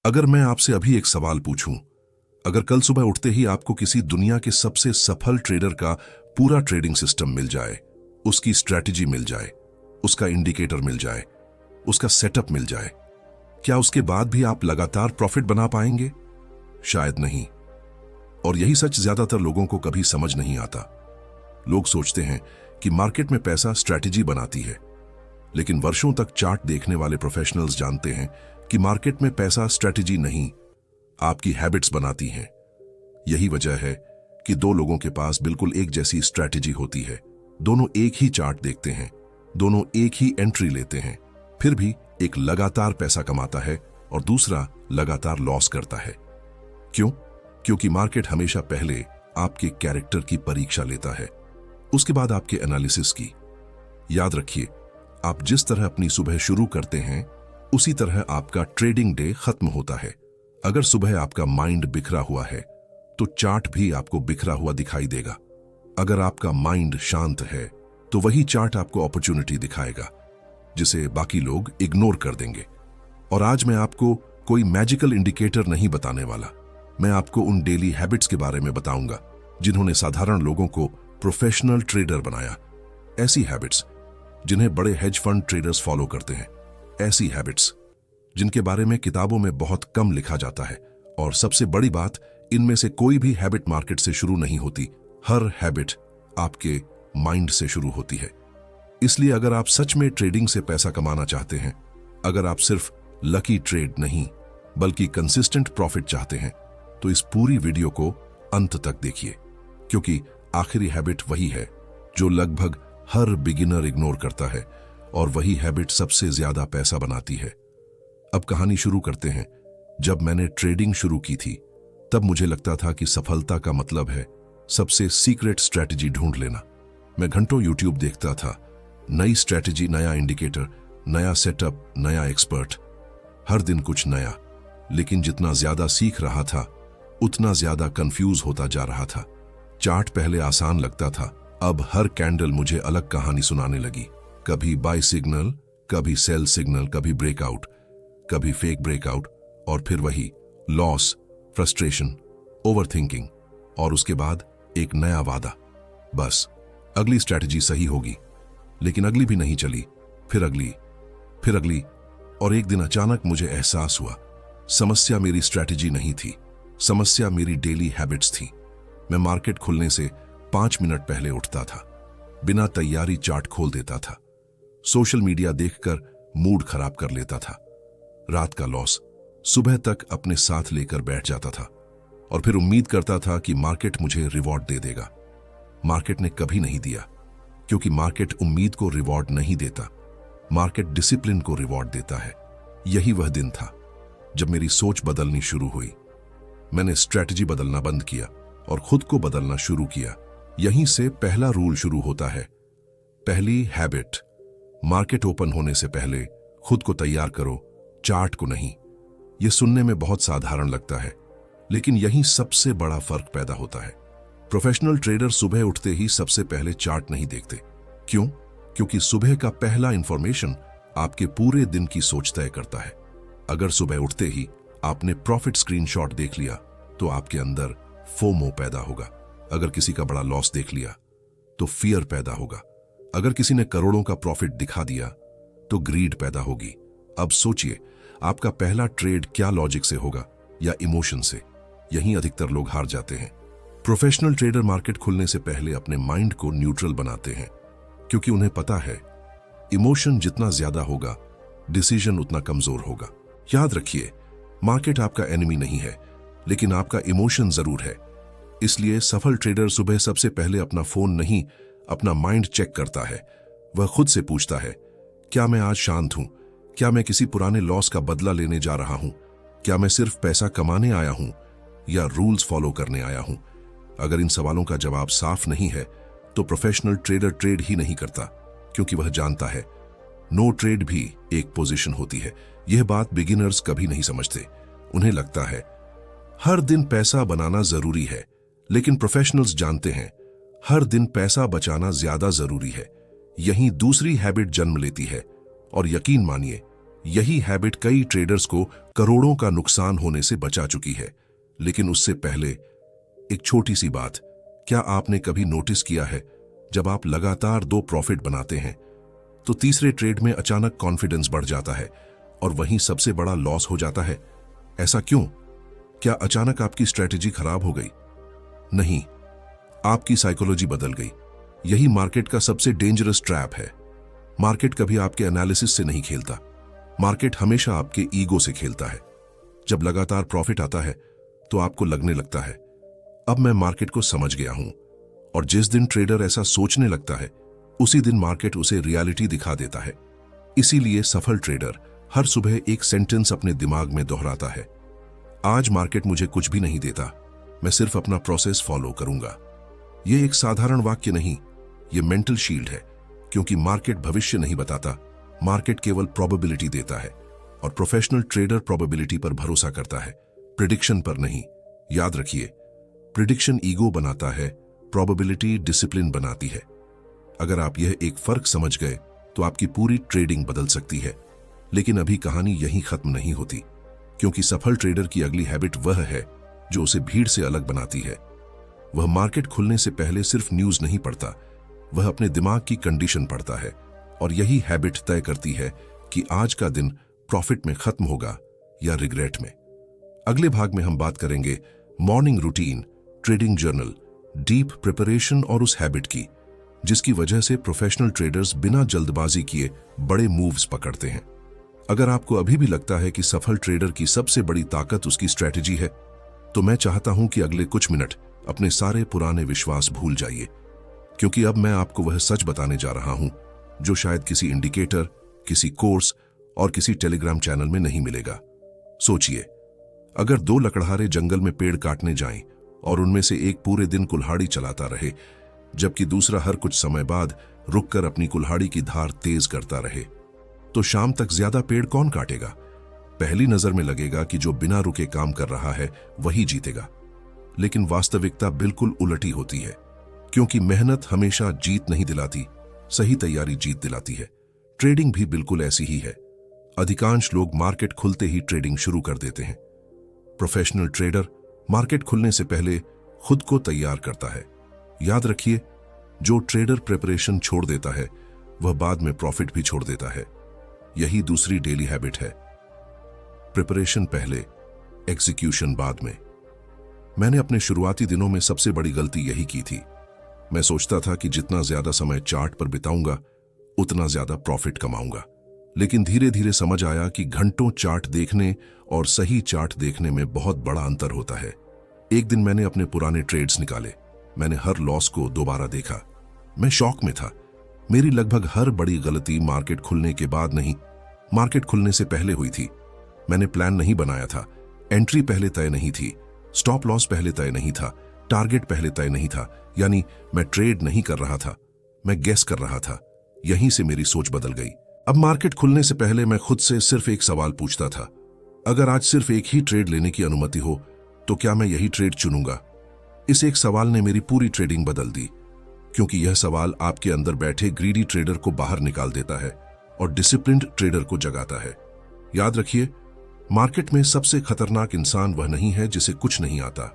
अगर मैं आपसे अभी एक सवाल पूछूं, अगर कल सुबह उठते ही आपको किसी दुनिया के सबसे सफल ट्रेडर का पूरा ट्रेडिंग सिस्टम मिल जाए, उसकी स्ट्रैटेजी मिल जाए, उसका इंडिकेटर मिल जाए, उसका सेटअप मिल जाए, क्या उसके बाद भी आप लगातार प्रॉफिट बना पाएंगे? शायद नहीं। और यही सच ज्यादातर लोगों को कभी समझ नहीं आता। लोग सोचते हैं कि मार्केट में पैसा स्ट्रैटेजी बनाती है, लेकिन वर्षों तक चार्ट देखने वाले प्रोफेशनल्स जानते हैं कि मार्केट में पैसा स्ट्रैटेजी नहीं, आपकी हैबिट्स बनाती हैं। यही वजह है कि दो लोगों के पास बिल्कुल एक जैसी स्ट्रैटेजी होती है, दोनों एक ही चार्ट देखते हैं, दोनों एक ही एंट्री लेते हैं, फिर भी एक लगातार पैसा कमाता है और दूसरा लगातार लॉस करता है। क्यों? क्योंकि मार्केट हमेशा पहले आपके कैरेक्टर की परीक्षा लेता है, उसके बाद आपके एनालिसिस की। याद रखिए, आप जिस तरह अपनी सुबह शुरू करते हैं उसी तरह आपका ट्रेडिंग डे खत्म होता है। अगर सुबह आपका माइंड बिखरा हुआ है तो चार्ट भी आपको बिखरा हुआ दिखाई देगा। अगर आपका माइंड शांत है तो वही चार्ट आपको अपॉर्चुनिटी दिखाएगा जिसे बाकी लोग इग्नोर कर देंगे। और आज मैं आपको कोई मैजिकल इंडिकेटर नहीं बताने वाला, मैं आपको उन डेली हैबिट्स के बारे में बताऊंगा जिन्होंने साधारण लोगों को प्रोफेशनल ट्रेडर बनाया। ऐसी हैबिट्स जिन्हें बड़े हेज फंड ट्रेडर्स फॉलो करते हैं, ऐसी हैबिट्स जिनके बारे में किताबों में बहुत कम लिखा जाता है। और सबसे बड़ी बात, इनमें से कोई भी हैबिट मार्केट से शुरू नहीं होती, हर हैबिट आपके माइंड से शुरू होती है। इसलिए अगर आप सच में ट्रेडिंग से पैसा कमाना चाहते हैं, अगर आप सिर्फ लकी ट्रेड नहीं बल्कि कंसिस्टेंट प्रॉफिट चाहते हैं, तो इस पूरी वीडियो को अंत तक देखिए, क्योंकि आखिरी हैबिट वही है जो लगभग हर बिगिनर इग्नोर करता है और वही हैबिट सबसे ज्यादा पैसा बनाती है। अब कहानी शुरू करते हैं। जब मैंने ट्रेडिंग शुरू की थी तब मुझे लगता था कि सफलता का मतलब है सबसे सीक्रेट स्ट्रैटेजी ढूंढ लेना। मैं घंटों यूट्यूब देखता था, नई स्ट्रैटेजी, नया इंडिकेटर, नया सेटअप, नया एक्सपर्ट, हर दिन कुछ नया। लेकिन जितना ज्यादा सीख रहा था उतना ज्यादा कंफ्यूज होता जा रहा था। चार्ट पहले आसान लगता था, अब हर कैंडल मुझे अलग कहानी सुनाने लगी। कभी बाय सिग्नल, कभी सेल सिग्नल, कभी ब्रेकआउट, कभी फेक ब्रेकआउट, और फिर वही लॉस, फ्रस्ट्रेशन, ओवरथिंकिंग, और उसके बाद एक नया वादा, बस अगली स्ट्रैटेजी सही होगी। लेकिन अगली भी नहीं चली, फिर अगली, फिर अगली। और एक दिन अचानक मुझे एहसास हुआ, समस्या मेरी स्ट्रैटेजी नहीं थी, समस्या मेरी डेली हैबिट्स थी। मैं मार्केट खुलने से 5 मिनट पहले उठता था, बिना तैयारी चार्ट खोल देता था, सोशल मीडिया देखकर मूड खराब कर लेता था, रात का लॉस सुबह तक अपने साथ लेकर बैठ जाता था और फिर उम्मीद करता था कि मार्केट मुझे रिवॉर्ड दे देगा। मार्केट ने कभी नहीं दिया, क्योंकि मार्केट उम्मीद को रिवॉर्ड नहीं देता, मार्केट डिसिप्लिन को रिवॉर्ड देता है। यही वह दिन था जब मेरी सोच बदलनी शुरू हुई। मैंने स्ट्रैटेजी बदलना बंद किया और खुद को बदलना शुरू किया। यहीं से पहला रूल शुरू होता है, पहली हैबिट, मार्केट ओपन होने से पहले खुद को तैयार करो, चार्ट को नहीं। यह सुनने में बहुत साधारण लगता है, लेकिन यहीं सबसे बड़ा फर्क पैदा होता है। प्रोफेशनल ट्रेडर सुबह उठते ही सबसे पहले चार्ट नहीं देखते। क्यों? क्योंकि सुबह का पहला इंफॉर्मेशन आपके पूरे दिन की सोच तय करता है। अगर सुबह उठते ही आपने प्रॉफिट स्क्रीनशॉट देख लिया तो आपके अंदर फोमो पैदा होगा। अगर किसी का बड़ा लॉस देख लिया तो फियर पैदा होगा। अगर किसी ने करोड़ों का प्रॉफिट दिखा दिया तो ग्रीड पैदा होगी। अब सोचिए, आपका पहला ट्रेड क्या लॉजिक से होगा या इमोशन से? यहीं अधिकतर लोग हार जाते हैं। प्रोफेशनल ट्रेडर मार्केट खुलने से पहले अपने माइंड को न्यूट्रल बनाते हैं, क्योंकि उन्हें पता है इमोशन जितना ज्यादा होगा डिसीजन उतना कमजोर होगा। याद रखिए, मार्केट आपका एनिमी नहीं है, लेकिन आपका इमोशन जरूर है। इसलिए सफल ट्रेडर सुबह सबसे पहले अपना फोन नहीं, अपना माइंड चेक करता है। वह खुद से पूछता है, क्या मैं आज शांत हूं? क्या मैं किसी पुराने लॉस का बदला लेने जा रहा हूं? क्या मैं सिर्फ पैसा कमाने आया हूं या रूल्स फॉलो करने आया हूं? अगर इन सवालों का जवाब साफ नहीं है तो प्रोफेशनल ट्रेडर ट्रेड ही नहीं करता, क्योंकि वह जानता है नो ट्रेड भी एक पोजीशन होती है। यह बात बिगिनर्स कभी नहीं समझते। उन्हें लगता है हर दिन पैसा बनाना जरूरी है, लेकिन प्रोफेशनल्स जानते हैं हर दिन पैसा बचाना ज्यादा जरूरी है। यहीं दूसरी हैबिट जन्म लेती है, और यकीन मानिए यही हैबिट कई ट्रेडर्स को करोड़ों का नुकसान होने से बचा चुकी है। लेकिन उससे पहले एक छोटी सी बात, क्या आपने कभी नोटिस किया है जब आप लगातार 2 प्रॉफिट बनाते हैं तो तीसरे ट्रेड में अचानक कॉन्फिडेंस बढ़ जाता है और वहीं सबसे बड़ा लॉस हो जाता है? ऐसा क्यों? क्या अचानक आपकी स्ट्रेटेजी खराब हो गई? नहीं, आपकी साइकोलॉजी बदल गई। यही मार्केट का सबसे डेंजरस ट्रैप है। मार्केट कभी आपके एनालिसिस से नहीं खेलता, मार्केट हमेशा आपके ईगो से खेलता है। जब लगातार प्रॉफिट आता है तो आपको लगने लगता है अब मैं मार्केट को समझ गया हूं, और जिस दिन ट्रेडर ऐसा सोचने लगता है उसी दिन मार्केट उसे रियलिटी दिखा देता है। इसीलिए सफल ट्रेडर हर सुबह एक सेंटेंस अपने दिमाग में दोहराता है, आज मार्केट मुझे कुछ भी नहीं देता, मैं सिर्फ अपना प्रोसेस फॉलो करूंगा। यह एक साधारण वाक्य नहीं, यह मेंटल शील्ड है, क्योंकि मार्केट भविष्य नहीं बताता, मार्केट केवल प्रोबेबिलिटी देता है, और प्रोफेशनल ट्रेडर प्रोबेबिलिटी पर भरोसा करता है, प्रिडिक्शन पर नहीं। याद रखिए, प्रिडिक्शन ईगो बनाता है, प्रोबेबिलिटी डिसिप्लिन बनाती है। अगर आप यह एक फर्क समझ गए तो आपकी पूरी ट्रेडिंग बदल सकती है। लेकिन अभी कहानी यहीं खत्म नहीं होती, क्योंकि सफल ट्रेडर की अगली हैबिट वह है जो उसे भीड़ से अलग बनाती है। वह मार्केट खुलने से पहले सिर्फ न्यूज नहीं पढ़ता, वह अपने दिमाग की कंडीशन पढ़ता है, और यही हैबिट तय करती है कि आज का दिन प्रॉफिट में खत्म होगा या रिग्रेट में। अगले भाग में हम बात करेंगे morning routine, trading journal, deep preparation और उस हैबिट की जिसकी वजह से प्रोफेशनल ट्रेडर्स बिना जल्दबाजी किए बड़े मूव्स पकड़ते हैं। अगर आपको अभी भी लगता है कि सफल ट्रेडर की सबसे बड़ी ताकत उसकी स्ट्रेटेजी है, तो मैं चाहता हूं कि अगले कुछ मिनट अपने सारे पुराने विश्वास भूल जाइए, क्योंकि अब मैं आपको वह सच बताने जा रहा हूं जो शायद किसी इंडिकेटर, किसी कोर्स और किसी टेलीग्राम चैनल में नहीं मिलेगा। सोचिए, अगर 2 लकड़हारे जंगल में पेड़ काटने जाएं और उनमें से एक पूरे दिन कुल्हाड़ी चलाता रहे जबकि दूसरा हर कुछ समय बाद रुककर अपनी कुल्हाड़ी की धार तेज करता रहे, तो शाम तक ज्यादा पेड़ कौन काटेगा? पहली नजर में लगेगा कि जो बिना रुके काम कर रहा है वही जीतेगा, लेकिन वास्तविकता बिल्कुल उलटी होती है, क्योंकि मेहनत हमेशा जीत नहीं दिलाती, सही तैयारी जीत दिलाती है। ट्रेडिंग भी बिल्कुल ऐसी ही है। अधिकांश लोग मार्केट खुलते ही ट्रेडिंग शुरू कर देते हैं। प्रोफेशनल ट्रेडर मार्केट खुलने से पहले खुद को तैयार करता है। याद रखिए, जो ट्रेडर प्रिपरेशन छोड़ देता है वह बाद में प्रॉफिट भी छोड़ देता है। यही दूसरी डेली हैबिट है, प्रिपरेशन पहले, एग्जीक्यूशन बाद में। मैंने अपने शुरुआती दिनों में सबसे बड़ी गलती यही की थी। मैं सोचता था कि जितना ज्यादा समय चार्ट पर बिताऊंगा उतना ज्यादा प्रॉफिट कमाऊंगा, लेकिन धीरे धीरे समझ आया कि घंटों चार्ट देखने और सही चार्ट देखने में बहुत बड़ा अंतर होता है। एक दिन मैंने अपने पुराने ट्रेड्स निकाले, मैंने हर लॉस को दोबारा देखा। मैं शॉक में था। मेरी लगभग हर बड़ी गलती मार्केट खुलने के बाद नहीं, मार्केट खुलने से पहले हुई थी। मैंने प्लान नहीं बनाया था, एंट्री पहले तय नहीं थी, स्टॉप लॉस पहले तय नहीं था, टारगेट पहले तय नहीं था। यानी मैं ट्रेड नहीं कर रहा था, मैं गेस कर रहा था। यहीं से मेरी सोच बदल गई। अब मार्केट खुलने से पहले मैं खुद से सिर्फ एक सवाल पूछता था, अगर आज सिर्फ एक ही ट्रेड लेने की अनुमति हो तो क्या मैं यही ट्रेड चुनूंगा? इस एक सवाल ने मेरी पूरी ट्रेडिंग बदल दी, क्योंकि यह सवाल आपके अंदर बैठे ग्रीडी ट्रेडर को बाहर निकाल देता है और डिसिप्लिन्ड ट्रेडर को जगाता है। याद रखिए, मार्केट में सबसे खतरनाक इंसान वह नहीं है जिसे कुछ नहीं आता,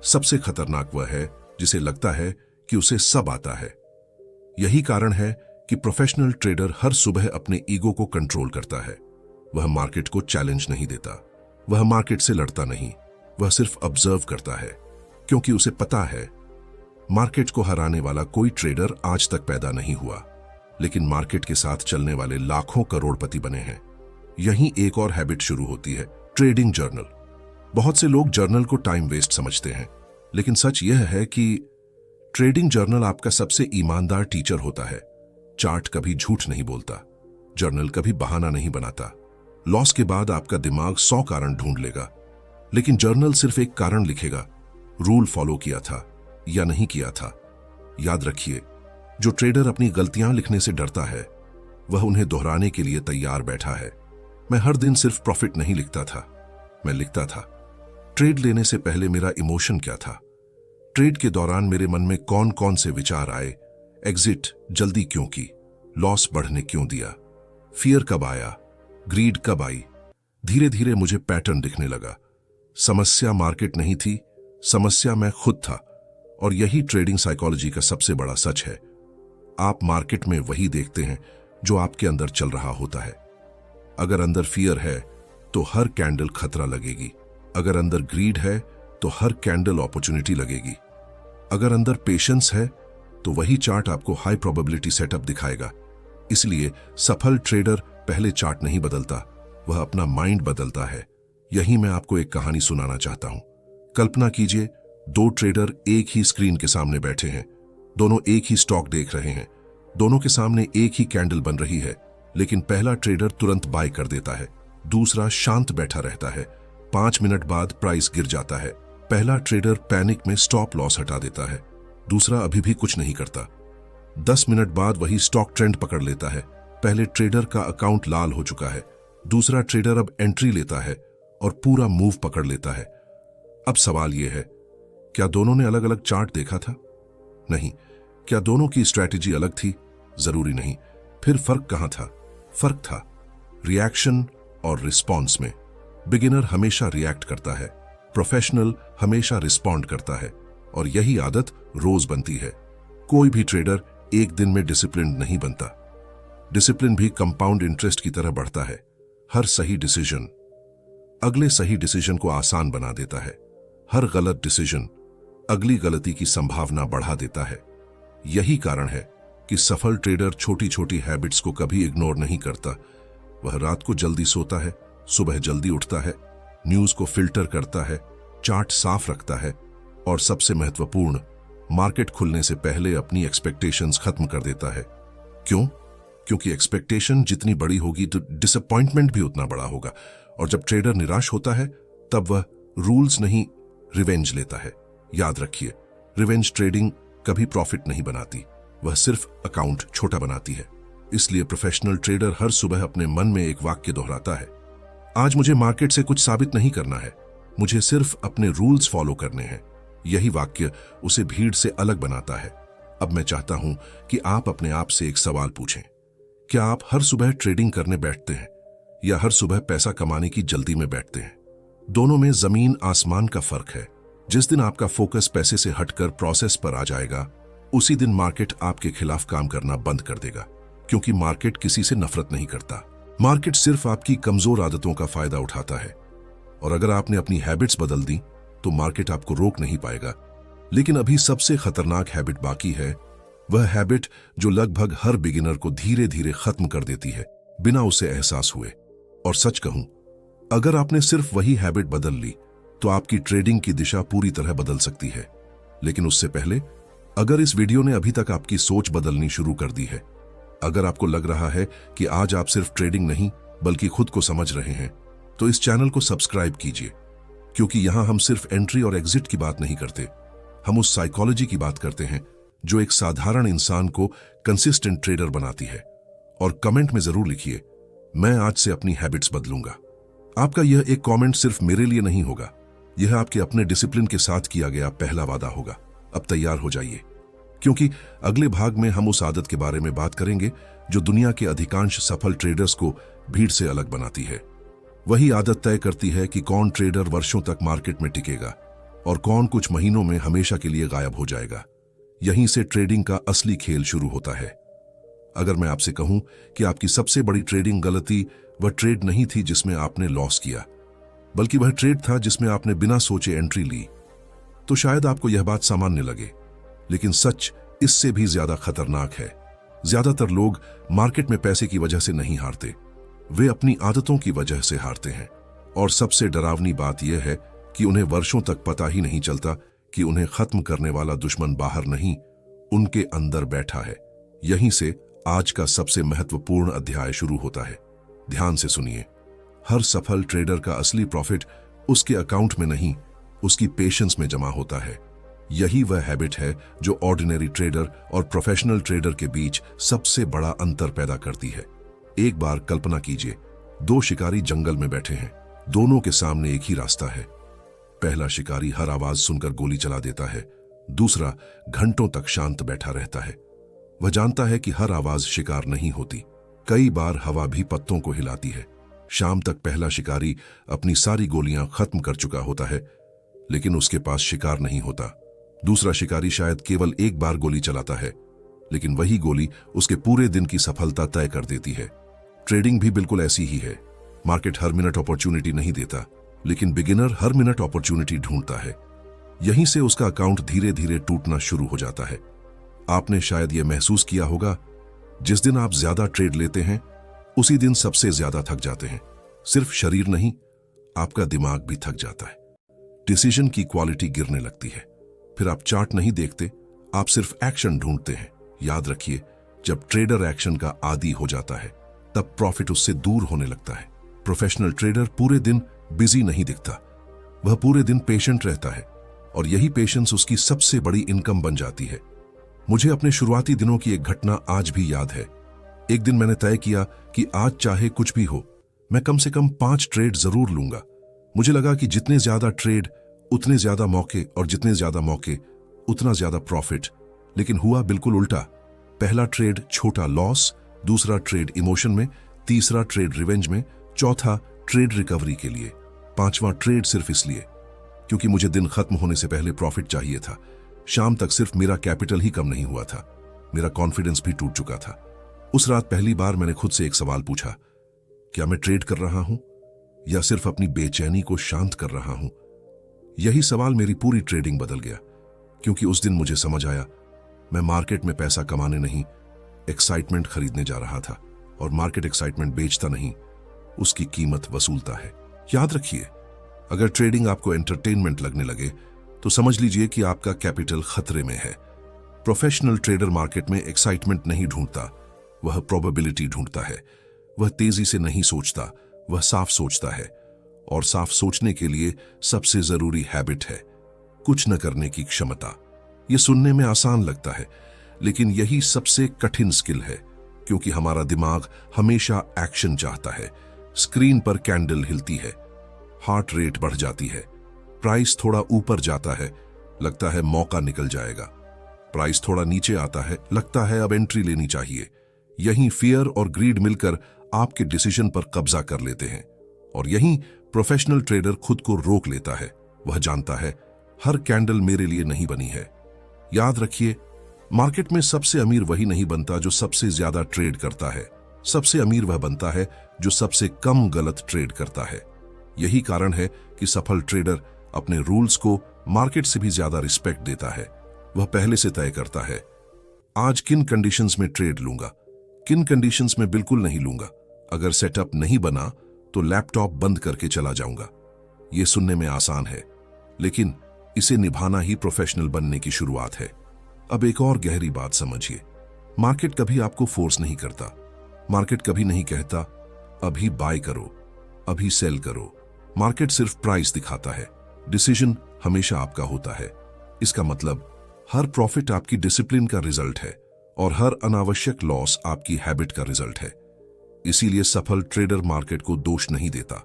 सबसे खतरनाक वह है जिसे लगता है कि उसे सब आता है। यही कारण है कि प्रोफेशनल ट्रेडर हर सुबह अपने ईगो को कंट्रोल करता है। वह मार्केट को चैलेंज नहीं देता, वह मार्केट से लड़ता नहीं, वह सिर्फ ऑब्जर्व करता है, क्योंकि उसे पता है मार्केट को हराने वाला कोई ट्रेडर आज तक पैदा नहीं हुआ, लेकिन मार्केट के साथ चलने वाले लाखों करोड़पति बने हैं। यहीं एक और हैबिट शुरू होती है, ट्रेडिंग जर्नल। बहुत से लोग जर्नल को टाइम वेस्ट समझते हैं, लेकिन सच यह है कि ट्रेडिंग जर्नल आपका सबसे ईमानदार टीचर होता है। चार्ट कभी झूठ नहीं बोलता, जर्नल कभी बहाना नहीं बनाता। लॉस के बाद आपका दिमाग 100 कारण ढूंढ लेगा, लेकिन जर्नल सिर्फ एक कारण लिखेगा, रूल फॉलो किया था या नहीं किया था। याद रखिए, जो ट्रेडर अपनी गलतियां लिखने से डरता है वह उन्हें दोहराने के लिए तैयार बैठा है। मैं हर दिन सिर्फ प्रॉफिट नहीं लिखता था, मैं लिखता था ट्रेड लेने से पहले मेरा इमोशन क्या था, ट्रेड के दौरान मेरे मन में कौन कौन से विचार आए, एग्जिट जल्दी क्यों की, लॉस बढ़ने क्यों दिया, फियर कब आया, ग्रीड कब आई? धीरे धीरे मुझे पैटर्न दिखने लगा। समस्या मार्केट नहीं थी, समस्या मैं खुद था। और यही ट्रेडिंग साइकोलॉजी का सबसे बड़ा सच है। आप मार्केट में वही देखते हैं जो आपके अंदर चल रहा होता है। अगर अंदर फियर है तो हर कैंडल खतरा लगेगी। अगर अंदर ग्रीड है तो हर कैंडल अपॉर्चुनिटी लगेगी। अगर अंदर पेशेंस है तो वही चार्ट आपको हाई प्रोबेबिलिटी सेटअप दिखाएगा। इसलिए सफल ट्रेडर पहले चार्ट नहीं बदलता, वह अपना माइंड बदलता है। यही मैं आपको एक कहानी सुनाना चाहता हूं। कल्पना कीजिए, दो ट्रेडर एक ही स्क्रीन के सामने बैठे हैं। दोनों एक ही स्टॉक देख रहे हैं। दोनों के सामने एक ही कैंडल बन रही है, लेकिन पहला ट्रेडर तुरंत बाय कर देता है, दूसरा शांत बैठा रहता है। 5 मिनट बाद प्राइस गिर जाता है। पहला ट्रेडर पैनिक में स्टॉप लॉस हटा देता है, दूसरा अभी भी कुछ नहीं करता। 10 मिनट बाद वही स्टॉक ट्रेंड पकड़ लेता है। पहले ट्रेडर का अकाउंट लाल हो चुका है, दूसरा ट्रेडर अब एंट्री लेता है और पूरा मूव पकड़ लेता है। अब सवाल यह है, क्या दोनों ने अलग अलग चार्ट देखा था? नहीं। क्या दोनों की स्ट्रैटेजी अलग थी? जरूरी नहीं। फिर फर्क कहां था? फर्क था रिएक्शन और रिस्पॉन्स में। बिगिनर हमेशा रिएक्ट करता है, प्रोफेशनल हमेशा रिस्पॉन्ड करता है, और यही आदत रोज बनती है। कोई भी ट्रेडर एक दिन में डिसिप्लिन नहीं बनता। डिसिप्लिन भी कंपाउंड इंटरेस्ट की तरह बढ़ता है। हर सही डिसीजन अगले सही डिसीजन को आसान बना देता है। हर गलत डिसीजन अगली गलती की संभावना बढ़ा देता है। यही कारण है कि सफल ट्रेडर छोटी छोटी हैबिट्स को कभी इग्नोर नहीं करता। वह रात को जल्दी सोता है, सुबह जल्दी उठता है, न्यूज को फिल्टर करता है, चार्ट साफ रखता है, और सबसे महत्वपूर्ण, मार्केट खुलने से पहले अपनी एक्सपेक्टेशंस खत्म कर देता है। क्यों? क्योंकि एक्सपेक्टेशन जितनी बड़ी होगी तो डिसअपॉइंटमेंट भी उतना बड़ा होगा। और जब ट्रेडर निराश होता है तब वह रूल्स नहीं, रिवेंज लेता है। याद रखिए, रिवेंज ट्रेडिंग कभी प्रॉफिट नहीं बनाती, वह सिर्फ अकाउंट छोटा बनाती है। इसलिए प्रोफेशनल ट्रेडर हर सुबह अपने मन में एक वाक्य दोहराता है, आज मुझे मार्केट से कुछ साबित नहीं करना है, मुझे सिर्फ अपने रूल्स फॉलो करने हैं। यही वाक्य उसे भीड़ से अलग बनाता है। अब मैं चाहता हूं कि आप अपने आप से एक सवाल पूछें, क्या आप हर सुबह ट्रेडिंग करने बैठते हैं या हर सुबह पैसा कमाने की जल्दी में बैठते हैं? दोनों में जमीन आसमान का फर्क है। जिस दिन आपका फोकस पैसे से हटकर प्रोसेस पर आ जाएगा, उसी दिन मार्केट आपके खिलाफ काम करना बंद कर देगा। क्योंकि मार्केट किसी से नफरत नहीं करता, मार्केट सिर्फ आपकी कमजोर आदतों का फायदा उठाता है। और अगर आपने अपनी हैबिट्स बदल दी तो मार्केट आपको रोक नहीं पाएगा। लेकिन अभी सबसे खतरनाक हैबिट बाकी है, वह हैबिट जो लगभग हर बिगिनर को धीरे धीरे खत्म कर देती है, बिना उसे एहसास हुए। और सच कहूं, अगर आपने सिर्फ वही हैबिट बदल ली तो आपकी ट्रेडिंग की दिशा पूरी तरह बदल सकती है। लेकिन उससे पहले, अगर इस वीडियो ने अभी तक आपकी सोच बदलनी शुरू कर दी है, अगर आपको लग रहा है कि आज आप सिर्फ ट्रेडिंग नहीं बल्कि खुद को समझ रहे हैं, तो इस चैनल को सब्सक्राइब कीजिए। क्योंकि यहां हम सिर्फ एंट्री और एग्जिट की बात नहीं करते, हम उस साइकोलॉजी की बात करते हैं जो एक साधारण इंसान को कंसिस्टेंट ट्रेडर बनाती है। और कमेंट में जरूर लिखिए, मैं आज से अपनी हैबिट्स बदलूंगा। आपका यह एक कमेंट सिर्फ मेरे लिए नहीं होगा, यह आपके अपने डिसिप्लिन के साथ किया गया पहला वादा होगा। अब तैयार हो जाइए, क्योंकि अगले भाग में हम उस आदत के बारे में बात करेंगे जो दुनिया के अधिकांश सफल ट्रेडर्स को भीड़ से अलग बनाती है। वही आदत तय करती है कि कौन ट्रेडर वर्षों तक मार्केट में टिकेगा और कौन कुछ महीनों में हमेशा के लिए गायब हो जाएगा। यहीं से ट्रेडिंग का असली खेल शुरू होता है। अगर मैं आपसे कहूं कि आपकी सबसे बड़ी ट्रेडिंग गलती वह ट्रेड नहीं थी जिसमें आपने लॉस किया, बल्कि वह ट्रेड था जिसमें आपने बिना सोचे एंट्री ली, तो शायद आपको यह बात सामान्य लगे। लेकिन सच इससे भी ज्यादा खतरनाक है। ज्यादातर लोग मार्केट में पैसे की वजह से नहीं हारते, वे अपनी आदतों की वजह से हारते हैं। और सबसे डरावनी बात यह है कि उन्हें वर्षों तक पता ही नहीं चलता कि उन्हें खत्म करने वाला दुश्मन बाहर नहीं, उनके अंदर बैठा है। यहीं से आज का सबसे महत्वपूर्ण अध्याय शुरू होता है। ध्यान से सुनिए, हर सफल ट्रेडर का असली प्रॉफिट उसके अकाउंट में नहीं, उसकी पेशेंस में जमा होता है। यही वह हैबिट है जो ऑर्डिनरी ट्रेडर और प्रोफेशनल ट्रेडर के बीच सबसे बड़ा अंतर पैदा करती है। एक बार कल्पना कीजिए, दो शिकारी जंगल में बैठे हैं, दोनों के सामने एक ही रास्ता है। पहला शिकारी हर आवाज सुनकर गोली चला देता है, दूसरा घंटों तक शांत बैठा रहता है। वह जानता है कि हर आवाज शिकार नहीं होती, कई बार हवा भी पत्तों को हिलाती है। शाम तक पहला शिकारी अपनी सारी गोलियां खत्म कर चुका होता है, लेकिन उसके पास शिकार नहीं होता। दूसरा शिकारी शायद केवल एक बार गोली चलाता है, लेकिन वही गोली उसके पूरे दिन की सफलता तय कर देती है। ट्रेडिंग भी बिल्कुल ऐसी ही है। मार्केट हर मिनट अपॉर्चुनिटी नहीं देता, लेकिन बिगिनर हर मिनट अपॉर्चुनिटी ढूंढता है। यहीं से उसका अकाउंट धीरे धीरे टूटना शुरू हो जाता है। आपने शायद यह महसूस किया होगा, जिस दिन आप ज्यादा ट्रेड लेते हैं उसी दिन सबसे ज्यादा थक जाते हैं। सिर्फ शरीर नहीं, आपका दिमाग भी थक जाता है। डिसीजन की क्वालिटी गिरने लगती है। फिर आप चार्ट नहीं देखते, आप सिर्फ एक्शन ढूंढते हैं। याद रखिए, जब ट्रेडर एक्शन का आदी हो जाता है तब प्रॉफिट उससे दूर होने लगता है। प्रोफेशनल ट्रेडर पूरे दिन बिजी नहीं दिखता, वह पूरे दिन पेशेंट रहता है, और यही पेशेंस उसकी सबसे बड़ी इनकम बन जाती है। मुझे अपने शुरुआती दिनों की एक घटना आज भी याद है। एक दिन मैंने तय किया कि आज चाहे कुछ भी हो, मैं कम से कम 5 ट्रेड जरूर लूंगा। मुझे लगा कि जितने ज्यादा ट्रेड उतने ज्यादा मौके, और जितने ज्यादा मौके उतना ज्यादा प्रॉफिट। लेकिन हुआ बिल्कुल उल्टा। पहला ट्रेड छोटा लॉस, दूसरा ट्रेड इमोशन में, तीसरा ट्रेड रिवेंज में, चौथा ट्रेड रिकवरी के लिए, पांचवा ट्रेड सिर्फ इसलिए क्योंकि मुझे दिन खत्म होने से पहले प्रॉफिट चाहिए था। शाम तक सिर्फ मेरा कैपिटल ही कम नहीं हुआ था, मेरा कॉन्फिडेंस भी टूट चुका था। उस रात पहली बार मैंने खुद से एक सवाल पूछा, क्या मैं ट्रेड कर रहा हूं या सिर्फ अपनी बेचैनी को शांत कर रहा हूं? यही सवाल मेरी पूरी ट्रेडिंग बदल गया, क्योंकि उस दिन मुझे समझ आया, मैं मार्केट में पैसा कमाने नहीं, एक्साइटमेंट खरीदने जा रहा था। और मार्केट एक्साइटमेंट बेचता नहीं, उसकी कीमत वसूलता है। याद रखिए, अगर ट्रेडिंग आपको एंटरटेनमेंट लगने लगे तो समझ लीजिए कि आपका कैपिटल खतरे में है। प्रोफेशनल ट्रेडर मार्केट में एक्साइटमेंट नहीं ढूंढता, वह प्रोबेबिलिटी ढूंढता है। वह तेजी से नहीं सोचता, वह साफ सोचता है। और साफ सोचने के लिए सबसे जरूरी हैबिट है कुछ न करने की क्षमता। यह सुनने में आसान लगता है, लेकिन यही सबसे कठिन स्किल है, क्योंकि हमारा दिमाग हमेशा एक्शन चाहता है। स्क्रीन पर कैंडल हिलती है, हार्ट रेट बढ़ जाती है, प्राइस थोड़ा ऊपर जाता है, लगता है मौका निकल जाएगा। प्राइस थोड़ा नीचे आता है, लगता है अब एंट्री लेनी चाहिए। यहीं फियर और ग्रीड मिलकर आपके डिसीजन पर कब्जा कर लेते हैं, और यहीं प्रोफेशनल ट्रेडर खुद को रोक लेता है। वह जानता है, हर कैंडल मेरे लिए नहीं बनी है। याद रखिए, मार्केट में सबसे अमीर वही नहीं बनता जो सबसे ज्यादा ट्रेड करता है। सबसे अमीर वह बनता है जो सबसे कम गलत ट्रेड करता है। यही कारण है कि सफल ट्रेडर अपने रूल्स को मार्केट से भी ज्यादा रिस्पेक्ट देता है। वह पहले से तय करता है, आज किन कंडीशंस में ट्रेड लूंगा, किन कंडीशंस में बिल्कुल नहीं लूंगा। अगर सेटअप नहीं बना तो लैपटॉप बंद करके चला जाऊंगा। यह सुनने में आसान है, लेकिन इसे निभाना ही प्रोफेशनल बनने की शुरुआत है। अब एक और गहरी बात समझिए, मार्केट कभी आपको फोर्स नहीं करता। मार्केट कभी नहीं कहता अभी बाय करो, अभी सेल करो। मार्केट सिर्फ प्राइस दिखाता है, डिसीजन हमेशा आपका होता है। इसका मतलब हर प्रॉफिट आपकी डिसिप्लिन का रिजल्ट है, और हर अनावश्यक लॉस आपकी हैबिट का रिजल्ट है। इसीलिए सफल ट्रेडर मार्केट को दोष नहीं देता।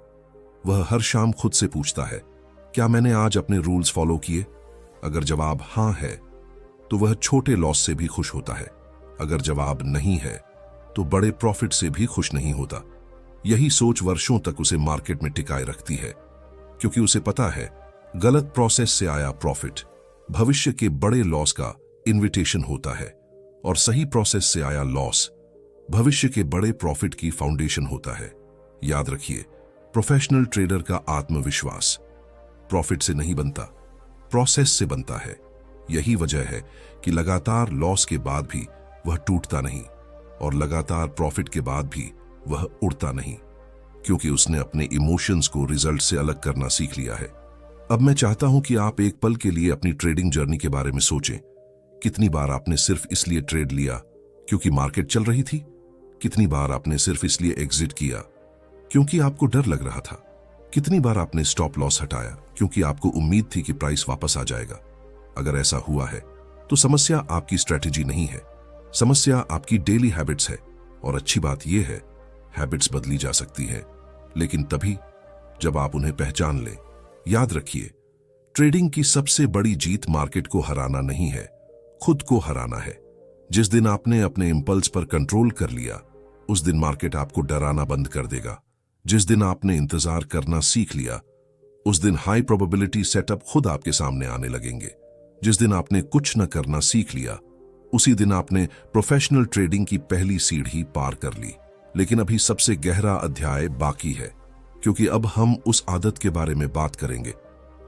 वह हर शाम खुद से पूछता है, क्या मैंने आज अपने रूल्स फॉलो किए? अगर जवाब हां है तो वह छोटे लॉस से भी खुश होता है। अगर जवाब नहीं है तो बड़े प्रॉफिट से भी खुश नहीं होता। यही सोच वर्षों तक उसे मार्केट में टिकाए रखती है, क्योंकि उसे पता है गलत प्रोसेस से आया प्रॉफिट भविष्य के बड़े लॉस का इन्विटेशन होता है, और सही प्रोसेस से आया लॉस भविष्य के बड़े प्रॉफिट की फाउंडेशन होता है। याद रखिए, प्रोफेशनल ट्रेडर का आत्मविश्वास प्रॉफिट से नहीं बनता, प्रोसेस से बनता है। यही वजह है कि लगातार लॉस के बाद भी वह टूटता नहीं, और लगातार प्रॉफिट के बाद भी वह उड़ता नहीं, क्योंकि उसने अपने इमोशंस को रिजल्ट से अलग करना सीख लिया है। अब मैं चाहता हूं कि आप एक पल के लिए अपनी ट्रेडिंग जर्नी के बारे में सोचें। कितनी बार आपने सिर्फ इसलिए ट्रेड लिया क्योंकि मार्केट चल रही थी? कितनी बार आपने सिर्फ इसलिए एग्जिट किया क्योंकि आपको डर लग रहा था? कितनी बार आपने स्टॉप लॉस हटाया क्योंकि आपको उम्मीद थी कि प्राइस वापस आ जाएगा? अगर ऐसा हुआ है तो समस्या आपकी स्ट्रेटेजी नहीं है, समस्या आपकी डेली हैबिट्स है। और अच्छी बात यह है, हैबिट्स बदली जा सकती है, लेकिन तभी जब आप उन्हें पहचान लें। याद रखिए, ट्रेडिंग की सबसे बड़ी जीत मार्केट को हराना नहीं है, खुद को हराना है। जिस दिन आपने अपने इंपल्स पर कंट्रोल कर लिया, उस दिन मार्केट आपको डराना बंद कर देगा। जिस दिन आपने इंतजार करना सीख लिया, उस दिन हाई प्रोबेबिलिटी सेटअप खुद आपके सामने आने लगेंगे। जिस दिन आपने कुछ न करना सीख लिया, उसी दिन आपने प्रोफेशनल ट्रेडिंग की पहली सीढ़ी पार कर ली। लेकिन अभी सबसे गहरा अध्याय बाकी है, क्योंकि अब हम उस आदत के बारे में बात करेंगे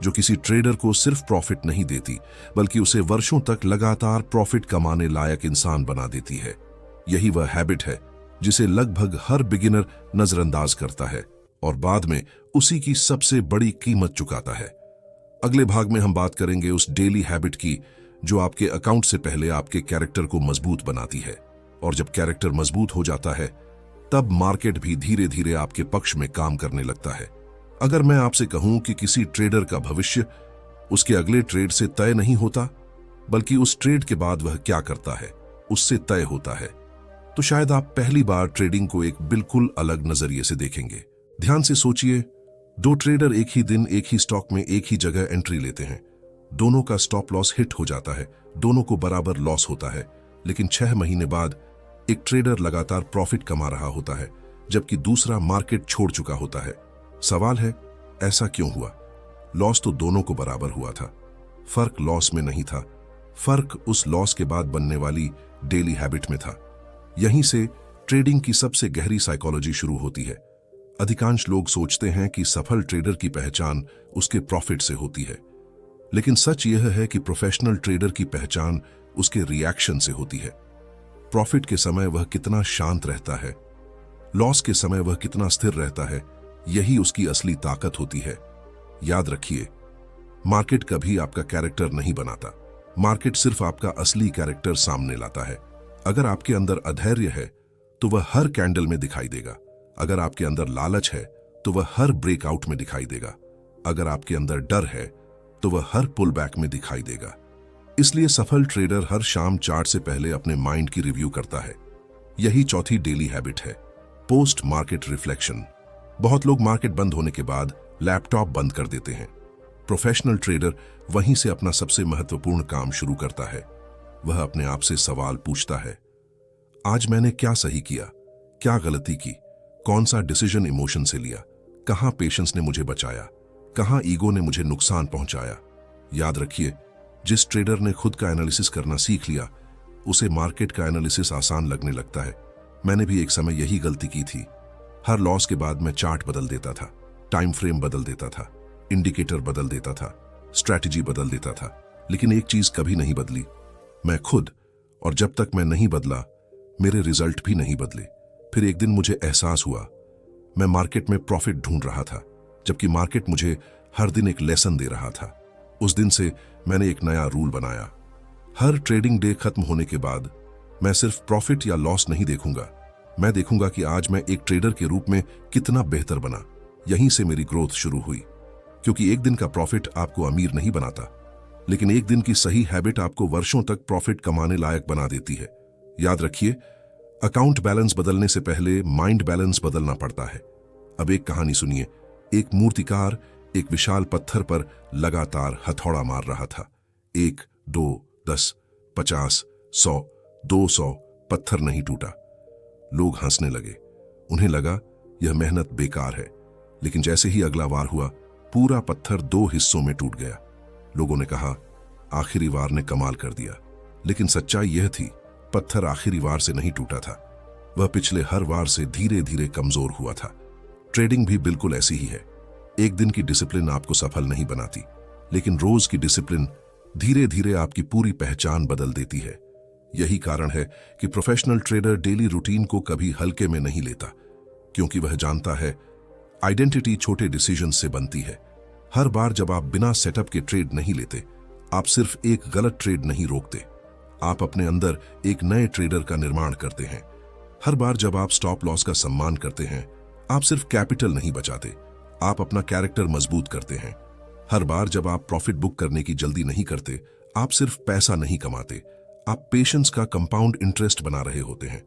जो किसी ट्रेडर को सिर्फ प्रॉफिट नहीं देती, बल्कि उसे वर्षों तक लगातार प्रॉफिट कमाने लायक इंसान बना देती है। यही वह हैबिट है जिसे लगभग हर बिगिनर नजरअंदाज करता है और बाद में उसी की सबसे बड़ी कीमत चुकाता है। अगले भाग में हम बात करेंगे उस डेली हैबिट की जो आपके अकाउंट से पहले आपके कैरेक्टर को मजबूत बनाती है, और जब कैरेक्टर मजबूत हो जाता है तब मार्केट भी धीरे धीरे आपके पक्ष में काम करने लगता है। अगर मैं आपसे कहूं कि किसी ट्रेडर का भविष्य उसके अगले ट्रेड से तय नहीं होता, बल्कि उस ट्रेड के बाद वह क्या करता है उससे तय होता है, तो शायद आप पहली बार ट्रेडिंग को एक बिल्कुल अलग नजरिए से देखेंगे। ध्यान से सोचिए, दो ट्रेडर एक ही दिन एक ही स्टॉक में एक ही जगह एंट्री लेते हैं। दोनों का स्टॉप लॉस हिट हो जाता है, दोनों को बराबर लॉस होता है, लेकिन 6 महीने बाद एक ट्रेडर लगातार प्रॉफिट कमा रहा होता है, जबकि दूसरा मार्केट छोड़ चुका होता है। सवाल है, ऐसा क्यों हुआ? लॉस तो दोनों को बराबर हुआ था। फर्क लॉस में नहीं था, फर्क उस लॉस के बाद बनने वाली डेली हैबिट में था। यहीं से ट्रेडिंग की सबसे गहरी साइकोलॉजी शुरू होती है। अधिकांश लोग सोचते हैं कि सफल ट्रेडर की पहचान उसके प्रॉफिट से होती है, लेकिन सच यह है कि प्रोफेशनल ट्रेडर की पहचान उसके रिएक्शन से होती है। प्रॉफिट के समय वह कितना शांत रहता है, लॉस के समय वह कितना स्थिर रहता है, यही उसकी असली ताकत होती है। याद रखिए, मार्केट कभी आपका कैरेक्टर नहीं बनाता, मार्केट सिर्फ आपका असली कैरेक्टर सामने लाता है। अगर आपके अंदर अधैर्य है तो वह हर कैंडल में दिखाई देगा। अगर आपके अंदर लालच है तो वह हर ब्रेकआउट में दिखाई देगा। अगर आपके अंदर डर है तो वह हर पुल बैक में दिखाई देगा। इसलिए सफल ट्रेडर हर शाम चार्ट से पहले अपने माइंड की रिव्यू करता है। यही चौथी डेली हैबिट है, पोस्ट मार्केट रिफ्लेक्शन। बहुत लोग मार्केट बंद होने के बाद लैपटॉप बंद कर देते हैं। प्रोफेशनल ट्रेडर वहीं से अपना सबसे महत्वपूर्ण काम शुरू करता है। वह अपने आप से सवाल पूछता है, आज मैंने क्या सही किया, क्या गलती की, कौन सा डिसीजन इमोशन से लिया, कहां पेशेंस ने मुझे बचाया, कहां ईगो ने मुझे नुकसान पहुंचाया। याद रखिए, जिस ट्रेडर ने खुद का एनालिसिस करना सीख लिया उसे मार्केट का एनालिसिस आसान लगने लगता है। मैंने भी एक समय यही गलती की थी। हर लॉस के बाद मैं चार्ट बदल देता था, टाइम फ्रेम बदल देता था, इंडिकेटर बदल देता था, स्ट्रैटेजी बदल देता था, लेकिन एक चीज कभी नहीं बदली, मैं खुद। और जब तक मैं नहीं बदला, मेरे रिजल्ट भी नहीं बदले। फिर एक दिन मुझे एहसास हुआ, मैं मार्केट में प्रॉफिट ढूंढ रहा था, जबकि मार्केट मुझे हर दिन एक लेसन दे रहा था। उस दिन से मैंने एक नया रूल बनाया। हर ट्रेडिंग डे खत्म होने के बाद मैं सिर्फ प्रॉफिट या लॉस नहीं देखूंगा, मैं देखूंगा कि आज मैं एक ट्रेडर के रूप में कितना बेहतर बना। यहीं से मेरी ग्रोथ शुरू हुई, क्योंकि एक दिन का प्रॉफिट आपको अमीर नहीं बनाता, लेकिन एक दिन की सही हैबिट आपको वर्षों तक प्रॉफिट कमाने लायक बना देती है। याद रखिए, अकाउंट बैलेंस बदलने से पहले माइंड बैलेंस बदलना पड़ता है। अब एक कहानी सुनिए। एक मूर्तिकार एक विशाल पत्थर पर लगातार हथौड़ा मार रहा था। 1, 2, 10, 50, 100, 200 पत्थर नहीं टूटा। लोग हंसने लगे। उन्हें लगा यह मेहनत बेकार है। लेकिन जैसे ही अगला वार हुआ, पूरा पत्थर 2 हिस्सों में टूट गया। लोगों ने कहा, आखिरी वार ने कमाल कर दिया। लेकिन सच्चाई यह थी, पत्थर आखिरी वार से नहीं टूटा था, वह पिछले हर वार से धीरे धीरे कमजोर हुआ था। ट्रेडिंग भी बिल्कुल ऐसी ही है। एक दिन की डिसिप्लिन आपको सफल नहीं बनाती, लेकिन रोज की डिसिप्लिन धीरे धीरे आपकी पूरी पहचान बदल देती है। यही कारण है कि प्रोफेशनल ट्रेडर डेली रूटीन को कभी हल्के में नहीं लेता, क्योंकि वह जानता है आइडेंटिटी छोटे डिसीजन से बनती है। हर बार जब आप बिना सेटअप के ट्रेड नहीं लेते, आप सिर्फ एक गलत ट्रेड नहीं रोकते, आप अपने अंदर एक नए ट्रेडर का निर्माण करते हैं। हर बार जब आप स्टॉप लॉस का सम्मान करते हैं, आप सिर्फ कैपिटल नहीं बचाते, आप अपना कैरेक्टर मजबूत करते हैं। हर बार जब आप प्रॉफिट बुक करने की जल्दी नहीं करते, आप सिर्फ पैसा नहीं कमाते, आप पेशेंस का कंपाउंड इंटरेस्ट बना रहे होते हैं।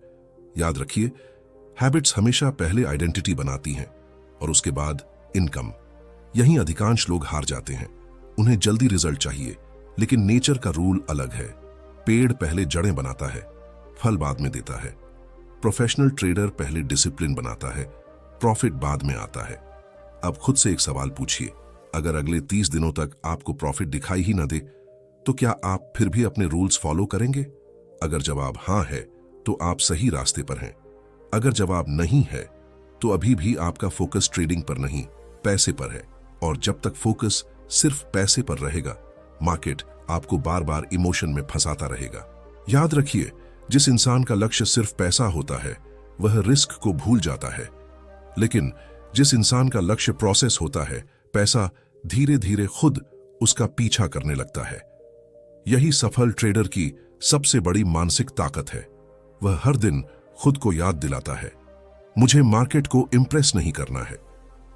याद रखिए, हैबिट्स हमेशा पहले आइडेंटिटी बनाती हैं और उसके बाद इनकम। यहीं अधिकांश लोग हार जाते हैं। उन्हें जल्दी रिजल्ट चाहिए, लेकिन नेचर का रूल अलग है। पेड़ पहले जड़ें बनाता है, फल बाद में देता है। प्रोफेशनल ट्रेडर पहले डिसिप्लिन बनाता है, प्रॉफिट बाद में आता है। अब खुद से एक सवाल पूछिए, अगर अगले 30 दिनों तक आपको प्रॉफिट दिखाई ही न दे तो क्या आप फिर भी अपने रूल्स फॉलो करेंगे? अगर जवाब हाँ है तो आप सही रास्ते पर हैं। अगर जवाब नहीं है तो अभी भी आपका फोकस ट्रेडिंग पर नहीं, पैसे पर है। और जब तक फोकस सिर्फ पैसे पर रहेगा, मार्केट आपको बार बार इमोशन में फंसाता रहेगा। याद रखिए, जिस इंसान का लक्ष्य सिर्फ पैसा होता है वह रिस्क को भूल जाता है, लेकिन जिस इंसान का लक्ष्य प्रोसेस होता है, पैसा धीरे धीरे खुद उसका पीछा करने लगता है। यही सफल ट्रेडर की सबसे बड़ी मानसिक ताकत है। वह हर दिन खुद को याद दिलाता है, मुझे मार्केट को इंप्रेस नहीं करना है,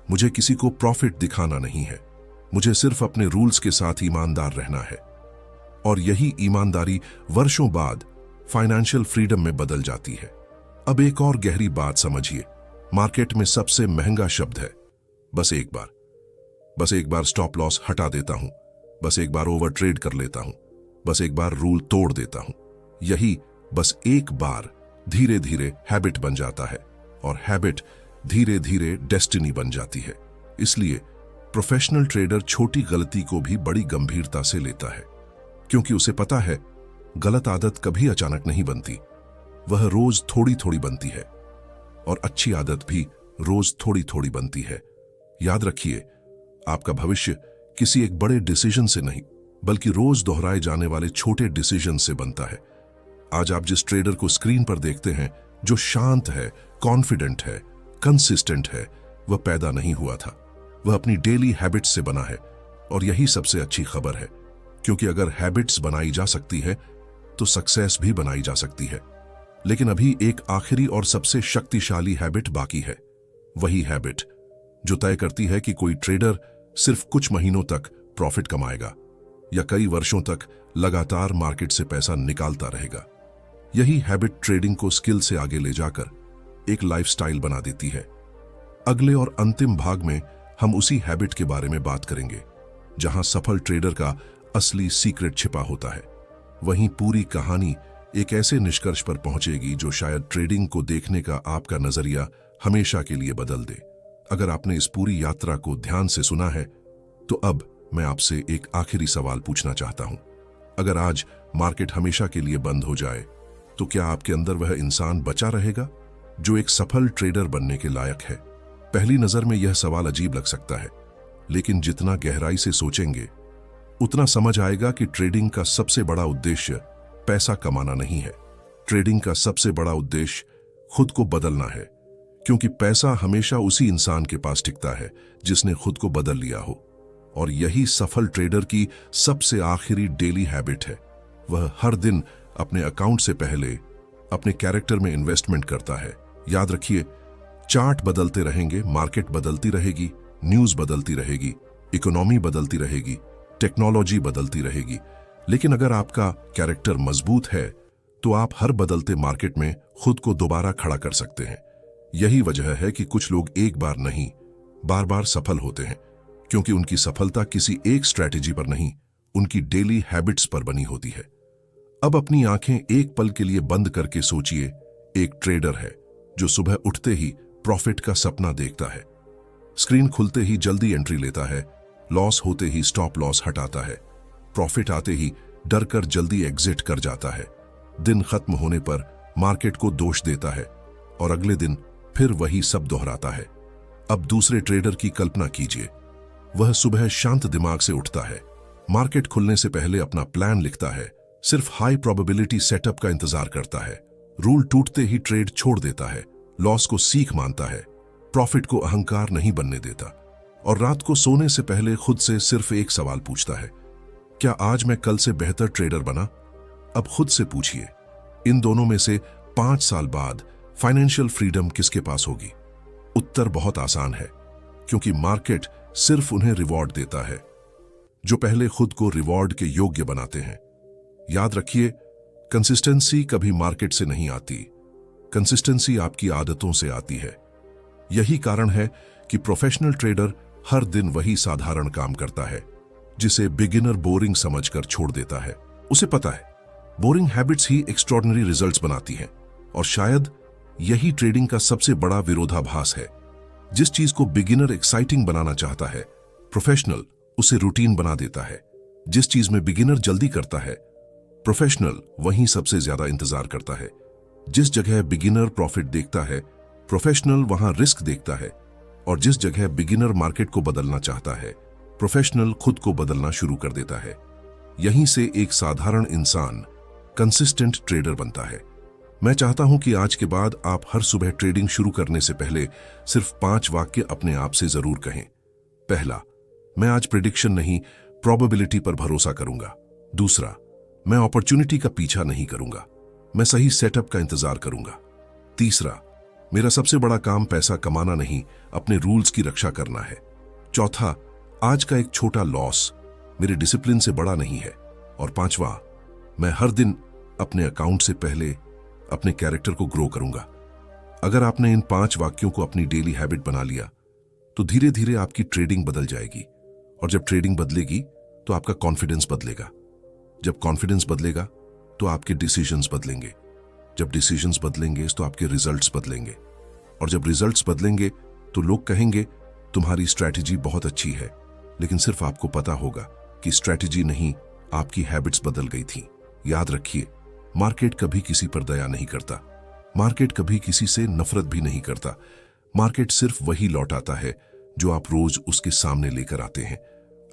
मुझे किसी को प्रॉफिट दिखाना नहीं है, मुझे सिर्फ अपने रूल्स के साथ ईमानदार रहना है। और यही ईमानदारी वर्षों बाद फाइनेंशियल फ्रीडम में बदल जाती है। अब एक और गहरी बात समझिए, मार्केट में सबसे महंगा शब्द है बस एक बार। बस एक बार स्टॉप लॉस हटा देता हूं, बस एक बार ओवर ट्रेड कर लेता हूं, बस एक बार रूल तोड़ देता हूं। यही बस एक बार धीरे धीरे हैबिट बन जाता है, और हैबिट धीरे धीरे डेस्टिनी बन जाती है। इसलिए प्रोफेशनल ट्रेडर छोटी गलती को भी बड़ी गंभीरता से लेता है, क्योंकि उसे पता है गलत आदत कभी अचानक नहीं बनती, वह रोज थोड़ी थोड़ी बनती है, और अच्छी आदत भी रोज थोड़ी थोड़ी बनती है। याद रखिए, आपका भविष्य किसी एक बड़े डिसीजन से नहीं, बल्कि रोज दोहराए जाने वाले छोटे डिसीजन से बनता है। आज आप जिस ट्रेडर को स्क्रीन पर देखते हैं, जो शांत है, कॉन्फिडेंट है, कंसिस्टेंट है, वह पैदा नहीं हुआ था, वह अपनी डेली हैबिट्स से बना है। और यही सबसे अच्छी खबर है, क्योंकि अगर हैबिट्स बनाई जा सकती है तो सक्सेस भी बनाई जा सकती है। लेकिन अभी एक आखिरी और सबसे शक्तिशाली हैबिट बाकी है, वही हैबिट जो तय करती है कि कोई ट्रेडर सिर्फ कुछ महीनों तक प्रॉफिट कमाएगा या कई वर्षों तक लगातार मार्केट से पैसा निकालता रहेगा। यही हैबिट ट्रेडिंग को स्किल से आगे ले जाकर एक लाइफस्टाइल बना देती है। अगले और अंतिम भाग में हम उसी हैबिट के बारे में बात करेंगे जहां सफल ट्रेडर का असली सीक्रेट छिपा होता है। वहीं पूरी कहानी एक ऐसे निष्कर्ष पर पहुंचेगी जो शायद ट्रेडिंग को देखने का आपका नजरिया हमेशा के लिए बदल दे। अगर आपने इस पूरी यात्रा को ध्यान से सुना है तो अब मैं आपसे एक आखिरी सवाल पूछना चाहता हूं। अगर आज मार्केट हमेशा के लिए बंद हो जाए तो क्या आपके अंदर वह इंसान बचा रहेगा जो एक सफल ट्रेडर बनने के लायक है? पहली नजर में यह सवाल अजीब लग सकता है, लेकिन जितना गहराई से सोचेंगे उतना समझ आएगा कि ट्रेडिंग का सबसे बड़ा उद्देश्य पैसा कमाना नहीं है। ट्रेडिंग का सबसे बड़ा उद्देश्य खुद को बदलना है, क्योंकि पैसा हमेशा उसी इंसान के पास टिकता है जिसने खुद को बदल लिया हो। और यही सफल ट्रेडर की सबसे आखिरी डेली हैबिट है। वह हर दिन अपने अकाउंट से पहले अपने कैरेक्टर में इन्वेस्टमेंट करता है। याद रखिए, चार्ट बदलते रहेंगे, मार्केट बदलती रहेगी, न्यूज बदलती रहेगी, इकोनॉमी बदलती रहेगी, टेक्नोलॉजी बदलती रहेगी, लेकिन अगर आपका कैरेक्टर मजबूत है तो आप हर बदलते मार्केट में खुद को दोबारा खड़ा कर सकते हैं। यही वजह है कि कुछ लोग एक बार नहीं, बार बार सफल होते हैं, क्योंकि उनकी सफलता किसी एक स्ट्रैटेजी पर नहीं, उनकी डेली हैबिट्स पर बनी होती है। अब अपनी आंखें एक पल के लिए बंद करके सोचिए, एक ट्रेडर है जो सुबह उठते ही प्रॉफिट का सपना देखता है, स्क्रीन खुलते ही जल्दी एंट्री लेता है, लॉस होते ही स्टॉप लॉस हटाता है, प्रॉफिट आते ही डरकर जल्दी एग्जिट कर जाता है, दिन खत्म होने पर मार्केट को दोष देता है और अगले दिन फिर वही सब दोहराता है। अब दूसरे ट्रेडर की कल्पना कीजिए, वह सुबह शांत दिमाग से उठता है, मार्केट खुलने से पहले अपना प्लान लिखता है, सिर्फ हाई प्रोबेबिलिटी सेटअप का इंतजार करता है, रूल टूटते ही ट्रेड छोड़ देता है, लॉस को सीख मानता है, प्रॉफिट को अहंकार नहीं बनने देता, और रात को सोने से पहले खुद से सिर्फ एक सवाल पूछता है, क्या आज मैं कल से बेहतर ट्रेडर बना? अब खुद से पूछिए, इन दोनों में से 5 साल बाद फाइनेंशियल फ्रीडम किसके पास होगी? उत्तर बहुत आसान है, क्योंकि मार्केट सिर्फ उन्हें रिवॉर्ड देता है जो पहले खुद को रिवॉर्ड के योग्य बनाते हैं। याद रखिए, कंसिस्टेंसी कभी मार्केट से नहीं आती, कंसिस्टेंसी आपकी आदतों से आती है। यही कारण है कि प्रोफेशनल ट्रेडर हर दिन वही साधारण काम करता है जिसे बिगिनर बोरिंग समझकर छोड़ देता है। उसे पता है बोरिंग हैबिट्स ही एक्स्ट्रॉर्डिनरी रिजल्ट्स बनाती हैं, और शायद यही ट्रेडिंग का सबसे बड़ा विरोधाभास है। जिस चीज को बिगिनर एक्साइटिंग बनाना चाहता है, प्रोफेशनल उसे रूटीन बना देता है। जिस चीज में बिगिनर जल्दी करता है, प्रोफेशनल वहीं सबसे ज्यादा इंतजार करता है। जिस जगह बिगिनर प्रॉफिट देखता है, प्रोफेशनल वहां रिस्क देखता है। और जिस जगह बिगिनर मार्केट को बदलना चाहता है, प्रोफेशनल खुद को बदलना शुरू कर देता है। यहीं से एक साधारण इंसान कंसिस्टेंट ट्रेडर बनता है। मैं चाहता हूं कि आज के बाद आप हर सुबह ट्रेडिंग शुरू करने से पहले सिर्फ 5 वाक्य अपने आप से जरूर कहें। पहला, मैं आज प्रेडिक्शन नहीं, प्रोबेबिलिटी पर भरोसा करूंगा। दूसरा, मैं अपॉर्चुनिटी का पीछा नहीं करूंगा, मैं सही सेटअप का इंतजार करूंगा। तीसरा, मेरा सबसे बड़ा काम पैसा कमाना नहीं, अपने रूल्स की रक्षा करना है। चौथा, आज का एक छोटा लॉस मेरे डिसिप्लिन से बड़ा नहीं है। और पांचवा, मैं हर दिन अपने अकाउंट से पहले अपने कैरेक्टर को ग्रो करूंगा। अगर आपने इन 5 वाक्यों को अपनी डेली हैबिट बना लिया तो धीरे धीरे आपकी ट्रेडिंग बदल जाएगी। और जब ट्रेडिंग बदलेगी तो आपका कॉन्फिडेंस बदलेगा। जब कॉन्फिडेंस बदलेगा तो आपके डिसीजंस बदलेंगे। जब डिसीजंस बदलेंगे तो आपके रिजल्ट्स बदलेंगे। और जब रिजल्ट्स बदलेंगे तो लोग कहेंगे तुम्हारी स्ट्रैटेजी बहुत अच्छी है, लेकिन सिर्फ आपको पता होगा कि स्ट्रैटेजी नहीं, आपकी हैबिट्स बदल गई थी। याद रखिए, मार्केट कभी किसी पर दया नहीं करता, मार्केट कभी किसी से नफरत भी नहीं करता। मार्केट सिर्फ वही लौटाता है जो आप रोज उसके सामने लेकर आते हैं।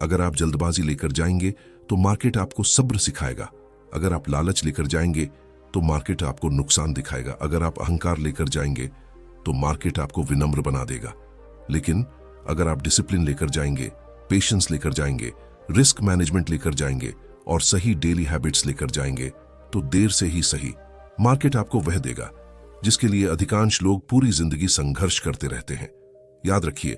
अगर आप जल्दबाजी लेकर जाएंगे तो मार्केट आपको सब्र सिखाएगा। अगर आप लालच लेकर जाएंगे तो मार्केट आपको नुकसान दिखाएगा। अगर आप अहंकार लेकर जाएंगे तो मार्केट आपको विनम्र बना देगा। लेकिन अगर आप डिसिप्लिन लेकर जाएंगे, पेशेंस लेकर जाएंगे, रिस्क मैनेजमेंट लेकर जाएंगे और सही डेली हैबिट्स लेकर जाएंगे तो देर से ही सही मार्केट आपको वह देगा जिसके लिए अधिकांश लोग पूरी जिंदगी संघर्ष करते रहते हैं। याद रखिए,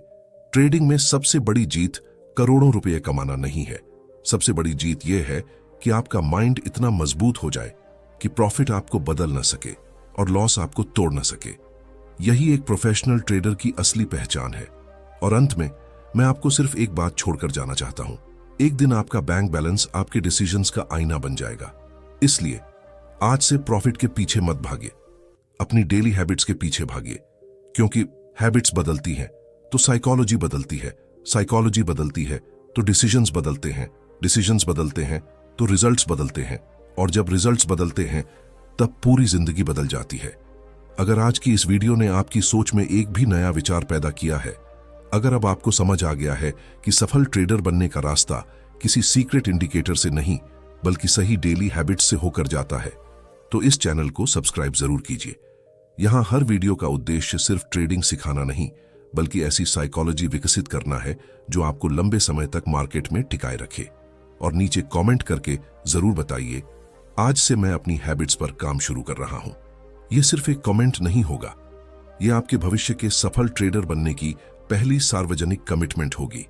ट्रेडिंग में सबसे बड़ी जीत करोड़ों रुपए कमाना नहीं है। सबसे बड़ी जीत यह है कि आपका माइंड इतना मजबूत हो जाए कि प्रॉफिट आपको बदल ना सके और लॉस आपको तोड़ ना सके। यही एक प्रोफेशनल ट्रेडर की असली पहचान है। और अंत में मैं आपको सिर्फ एक बात छोड़कर जाना चाहता हूं। एक दिन आपका बैंक बैलेंस आपके डिसीजंस का आईना बन जाएगा। इसलिए आज से प्रॉफिट के पीछे मत भागिए, अपनी डेली हैबिट्स के पीछे भागिए। क्योंकि हैबिट्स बदलती हैं तो साइकोलॉजी बदलती है, साइकोलॉजी बदलती है तो डिसीजंस बदलते हैं, डिसीजंस बदलते हैं तो रिजल्ट्स बदलते हैं, और जब रिजल्ट्स बदलते हैं तब पूरी जिंदगी बदल जाती है। अगर आज की इस वीडियो ने आपकी सोच में एक भी नया विचार पैदा किया है, अगर अब आपको समझ आ गया है कि सफल ट्रेडर बनने का रास्ता किसी सीक्रेट इंडिकेटर से नहीं बल्कि सही डेली हैबिट्स से होकर जाता है, तो इस चैनल को सब्सक्राइब जरूर कीजिए। यहां हर वीडियो का उद्देश्य सिर्फ ट्रेडिंग सिखाना नहीं बल्कि ऐसी साइकोलॉजी विकसित करना है जो आपको लंबे समय तक मार्केट में टिकाए रखे। और नीचे कमेंट करके जरूर बताइए, आज से मैं अपनी हैबिट्स पर काम शुरू कर रहा हूं। यह सिर्फ एक कमेंट नहीं होगा, यह आपके भविष्य के सफल ट्रेडर बनने की पहली सार्वजनिक कमिटमेंट होगी।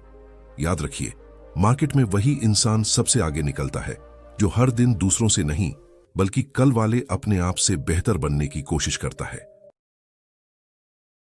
याद रखिए, मार्केट में वही इंसान सबसे आगे निकलता है जो हर दिन दूसरों से नहीं बल्कि कल वाले अपने आप से बेहतर बनने की कोशिश करता है।